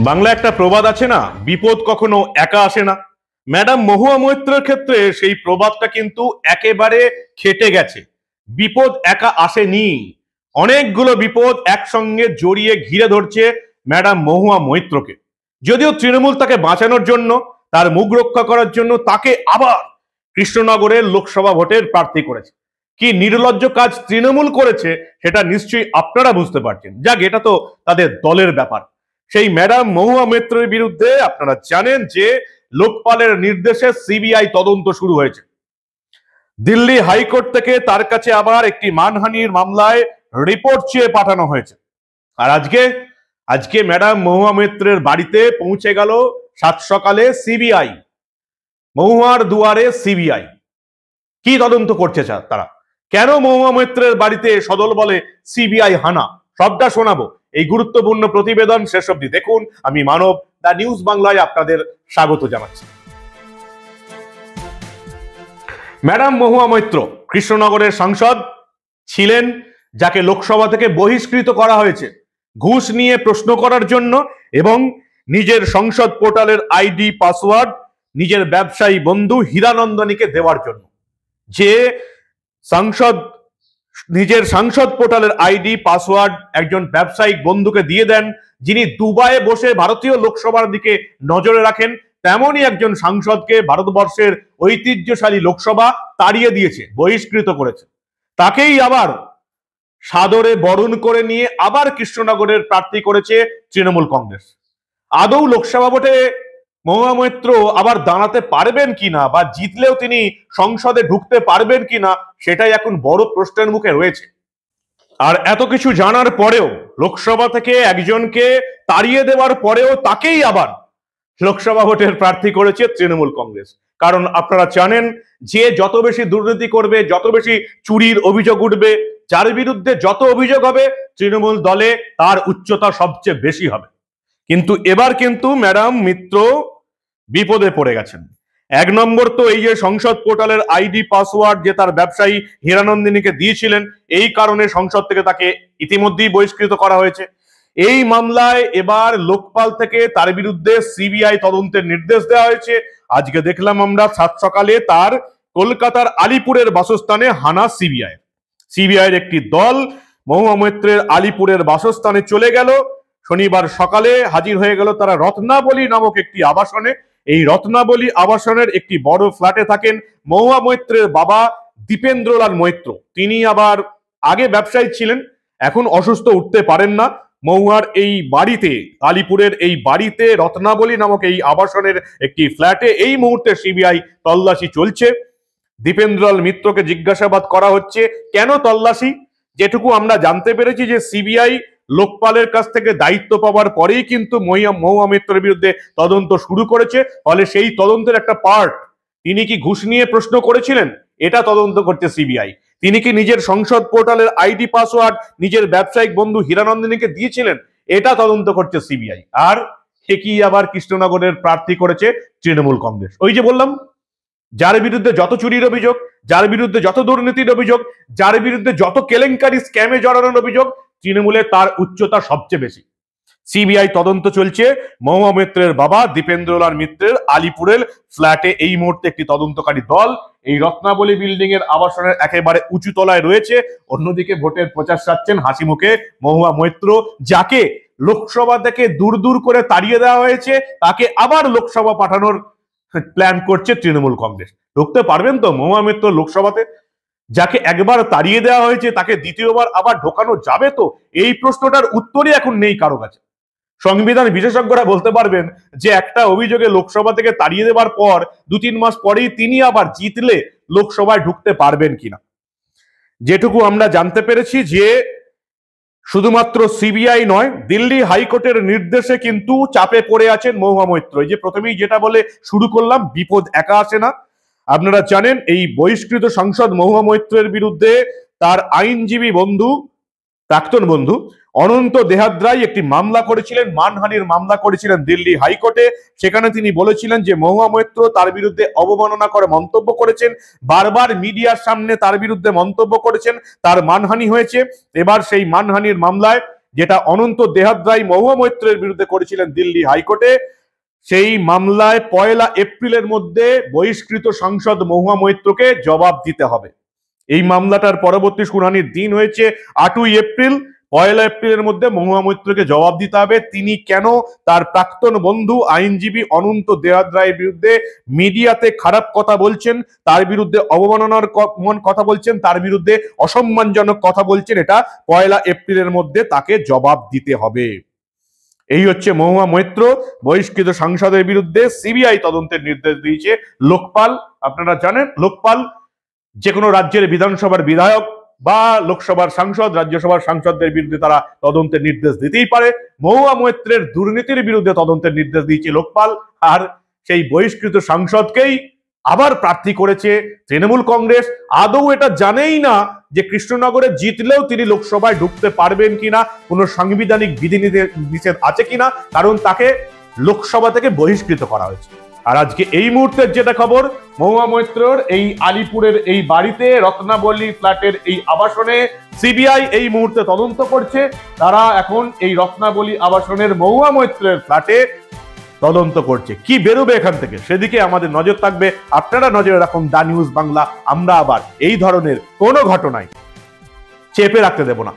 বাংলা একটা প্রবাদ আছে না, বিপদ কখনো একা আসে না। ম্যাডাম মহুয়া মৈত্রের ক্ষেত্রে সেই প্রবাদটা কিন্তু একেবারে খেটে গেছে। বিপদ একা আসেনি, অনেকগুলো বিপদ একসঙ্গে জড়িয়ে ঘিরে ধরছে ম্যাডাম মহুয়া মৈত্রকে। যদিও তৃণমূল তাকে বাঁচানোর জন্য, তার মুখ রক্ষা করার জন্য তাকে আবার কৃষ্ণনগরের লোকসভা ভোটের প্রার্থী করেছে। কি নির্লজ্জ কাজ তৃণমূল করেছে সেটা নিশ্চয়ই আপনারা বুঝতে পারছেন। যাক, এটা তো তাদের দলের ব্যাপার। সেই ম্যাডাম মহুয়া মৈত্রের বিরুদ্ধে আপনারা জানেন যে লোকপালের নির্দেশে সিবিআই তদন্ত শুরু হয়েছে। দিল্লি হাইকোর্ট থেকে তার কাছে আবার একটি মানহানির মামলায় রিপোর্ট চেয়ে পাঠানো হয়েছে। আর আজকে ম্যাডাম মহুয়া মৈত্রের বাড়িতে পৌঁছে গেল সাত সকালে সিবিআই। মহুয়ার দুয়ারে সিবিআই। কি তদন্ত করছে তারা? কেন মহুয়া মৈত্রের বাড়িতে সদল বলে সিবিআই হানা? সবটা শোনাবো এই গুরুত্বপূর্ণ প্রতিবেদন। শেষ অবধি দেখুন। আমি মানব, দা নিউজ বাংলায় আপনাদের স্বাগত জানাচ্ছি। ম্যাডাম মহুয়া মৈত্র কৃষ্ণনগরের সাংসদ ছিলেন, যাকে লোকসভা থেকে বহিষ্কৃত করা হয়েছে ঘুষ নিয়ে প্রশ্ন করার জন্য এবং নিজের সংসদ পোর্টালের আইডি পাসওয়ার্ড নিজের ব্যবসায়ী বন্ধু হীরানন্দনীকে দেওয়ার জন্য। যে সাংসদ নিজের সংসদ পোর্টালের আইডি পাসওয়ার্ড একজন ব্যবসায়িক বন্ধুকে দিয়ে দেন, যিনি দুবাইয়ে বসে ভারতীয় লোকসভার দিকে নজরে রাখেন, তেমনই একজন সাংসদকে ভারতবর্ষের ঐতিহ্যশালী লোকসভা তাড়িয়ে দিয়েছে, বহিষ্কৃত করেছে। তাকেই আবার সাদরে বরণ করে নিয়ে আবার কৃষ্ণনগরের প্রার্থী করেছে তৃণমূল কংগ্রেস। আদৌ লোকসভা ভোটে মহুয়া মৈত্র আবার দাঁড়াতে পারবেন কিনা, বা জিতলেও তিনি সংসদে ঢুকতে পারবেন কিনা, সেটাই এখন বড় প্রশ্নের মুখে রয়েছে। আর এত কিছু জানার পরেও, লোকসভা থেকে একজনকে তাড়িয়ে দেওয়ার পরেও তাকেই আবার লোকসভা ভোটের প্রার্থী করেছে তৃণমূল কংগ্রেস। কারণ আপনারা জানেন যে যত বেশি দুর্নীতি করবে, যত বেশি চুরির অভিযোগ উঠবে, যার বিরুদ্ধে যত অভিযোগ হবে, তৃণমূল দলে তার উচ্চতা সবচেয়ে বেশি হবে। কিন্তু এবার কিন্তু ম্যাডাম মিত্র বিপদে পড়ে গেছেন। এক নম্বর তো এই যে সংসদ পোর্টালের আইডি পাসওয়ার্ড যে তার ব্যবসায়ী হীরানন্দিনীকে দিয়েছিলেন, এই কারণে সংসদ থেকে তাকে ইতিমধ্যেই বহিষ্কৃত করা হয়েছে। এই মামলায় এবার লোকপাল থেকে তার বিরুদ্ধে সিবিআই তদন্তের নির্দেশ দেওয়া হয়েছে। আজকে দেখলাম আমরা সাত সকালে তার কলকাতার আলিপুরের বাসস্থানে হানা সিবিআইয়ের একটি দল মহুয়া মৈত্রের আলিপুরের বাসস্থানে চলে গেল। শনিবার সকালে হাজির হয়ে গেল তারা রত্নাবলী নামক একটি আবাসনে। এই রত্নাবলী আবাসনের একটি বড় ফ্ল্যাটে থাকেন মহুয়া মৈত্রের বাবা দীপেন্দ্রলাল মৈত্র। তিনি আবার আগে ব্যবসায়ী ছিলেন, এখন অসুস্থ, উঠতে পারেন না। মহুয়ার এই বাড়িতে, আলিপুরের এই বাড়িতে রত্নাবলী নামক এই আবাসনের একটি ফ্ল্যাটে এই মুহূর্তে সিবিআই তল্লাশি চলছে। দীপেন্দ্রলাল মিত্রকে জিজ্ঞাসাবাদ করা হচ্ছে। কেন তল্লাশি? যেটুকু আমরা জানতে পেরেছি যে সিবিআই লোকপালের কাছ থেকে দায়িত্ব পাওয়ার পরেই কিন্তু মহুয়া মৈত্রের বিরুদ্ধে তদন্ত শুরু করেছে। ফলে সেই তদন্তের একটা পার্ট, তিনি কি ঘুষ নিয়ে প্রশ্ন করেছিলেন, এটা তদন্ত করছে সিবিআই। তিনি কি নিজের সংসদ পোর্টালের আইডি পাসওয়ার্ড নিজের ব্যবসায়িক বন্ধু হীরানন্দিনীকে দিয়েছিলেন, এটা তদন্ত করছে সিবিআই। আর সে কি আবার কৃষ্ণনগরের প্রার্থী করেছে তৃণমূল কংগ্রেস। ওই যে বললাম, যার বিরুদ্ধে যত চুরির অভিযোগ, যার বিরুদ্ধে যত দুর্নীতির অভিযোগ, যার বিরুদ্ধে যত কেলেঙ্কারি স্ক্যামে জড়ানোর অভিযোগ, তৃণমূলে তার উচ্চতা সবচেয়ে বেশি। সিবিআই তদন্ত চলছে মহুয়া মৈত্রের বাবা দীপেন্দ্রলাল মিত্রের আলিপুরের ফ্ল্যাটে। এই মুহূর্তে একটি তদন্তকারী দল এই রত্নাবলী বিল্ডিং এর আবাসনের একেবারে উঁচু তলায় রয়েছে। অন্যদিকে ভোটের প্রচার সারছেন হাসি মুখে মহুয়া মৈত্র, যাকে লোকসভা থেকে দূর দূর করে তাড়িয়ে দেওয়া হয়েছে, তাকে আবার লোকসভা পাঠানোর প্ল্যান করছে তৃণমূল কংগ্রেস। ঢুকতে পারবেন তো মহুয়া মৈত্র লোকসভাতে? যাকে একবার তাড়িয়ে দেওয়া হয়েছে তাকে দ্বিতীয়বার আবার ঢোকানো যাবে তো? এই প্রশ্নটার উত্তরই এখন নেই কারো কাছে। সংবিধান বিশেষজ্ঞরা বলতে পারবেন যে একটা অভিযোগে লোকসভা থেকে তাড়িয়ে দেওয়ার পর 2-3 মাস পরেই তিনি আবার জিতলে লোকসভায় ঢুকতে পারবেন কিনা। যেটুকু আমরা জানতে পেরেছি যে শুধুমাত্র সিবিআই নয়, দিল্লি হাইকোর্টের নির্দেশে কিন্তু চাপে পড়ে আছেন মহুয়া মৈত্র। এই যে প্রথমেই যেটা বলে শুরু করলাম, বিপদ একা আসে না। আপনারা জানেন এই বহিষ্কৃত সাংসদ মহুয়া মৈত্রের বিরুদ্ধে তার আইনজীবী বন্ধু, প্রাক্তন বন্ধু অনন্ত দেহাদ্রাই একটি মামলা করেছিলেন, মানহানির মামলা করেছিলেন দিল্লি হাইকোর্টে। সেখানে তিনি বলেছিলেন যে মহুয়া মৈত্র তার বিরুদ্ধে অবমাননা করে মন্তব্য করেছেন, বারবার মিডিয়ার সামনে তার বিরুদ্ধে মন্তব্য করেছেন, তার মানহানি হয়েছে। এবার সেই মানহানির মামলায় যেটা অনন্ত দেহাদ্রাই মহুয়া মৈত্রের বিরুদ্ধে করেছিলেন দিল্লি হাইকোর্টে, সেই মামলায় 1 এপ্রিলের মধ্যে বহিষ্কৃত সাংসদ মহুয়া মৈত্রকে জবাব দিতে হবে। এই মামলাটার পরবর্তী শুনানির দিন হয়েছে 8ই এপ্রিল। 1 এপ্রিলের মধ্যে মহুয়া মৈত্রকে জবাব দিতে হবে তিনি কেন তার প্রাক্তন বন্ধু আইনজীবী অনন্ত দেহাদ্রায়ের বিরুদ্ধে মিডিয়াতে খারাপ কথা বলছেন, তার বিরুদ্ধে অবমাননার কথা বলছেন, তার বিরুদ্ধে অসম্মানজনক কথা বলছেন। এটা 1 এপ্রিলের মধ্যে তাকে জবাব দিতে হবে। এই হচ্ছে মহুয়া মৈত্র বহিষ্কৃত সাংসদের বিরুদ্ধে সিবিআই তদন্তের নির্দেশ দিয়েছে লোকপাল। আপনারা জানেন লোকপাল যে কোনো রাজ্যের বিধানসভার বিধায়ক বা লোকসভার সাংসদ, রাজ্যসভার সাংসদদের বিরুদ্ধে তারা তদন্তের নির্দেশ দিতেই পারে। মহুয়া মৈত্রের দুর্নীতির বিরুদ্ধে তদন্তের নির্দেশ দিয়েছে লোকপাল, আর সেই বহিষ্কৃত সাংসদকেই আবার প্রার্থী করেছে তৃণমূল কংগ্রেস। আদৌ এটা জানেই না যে কৃষ্ণনগরে জিতলেও তিনি লোকসভায় ঢুকতে পারবেন কিনা, কোনো সাংবিধানিক বিধিনিষেধ আছে কিনা, কারণ তাকে লোকসভা থেকে বহিষ্কৃত করা হয়েছে। আর আজকে এই মুহূর্তের যেটা খবর, মহুয়া মৈত্রর এই আলিপুরের এই বাড়িতে রত্নাবলী ফ্ল্যাটের এই আবাসনে সিবিআই এই মুহূর্তে তদন্ত করছে। তারা এখন এই রত্নাবলী আবাসনের মহুয়া মৈত্রের ফ্ল্যাটে তদন্ত করছে। কি বেরোবে এখান থেকে সেদিকে আমাদের নজর থাকবে। আপনারা নজরে রাখুন দা নিউজ বাংলা। আমরা আবার এই ধরনের কোনো ঘটনায় চেপে রাখতে দেব না।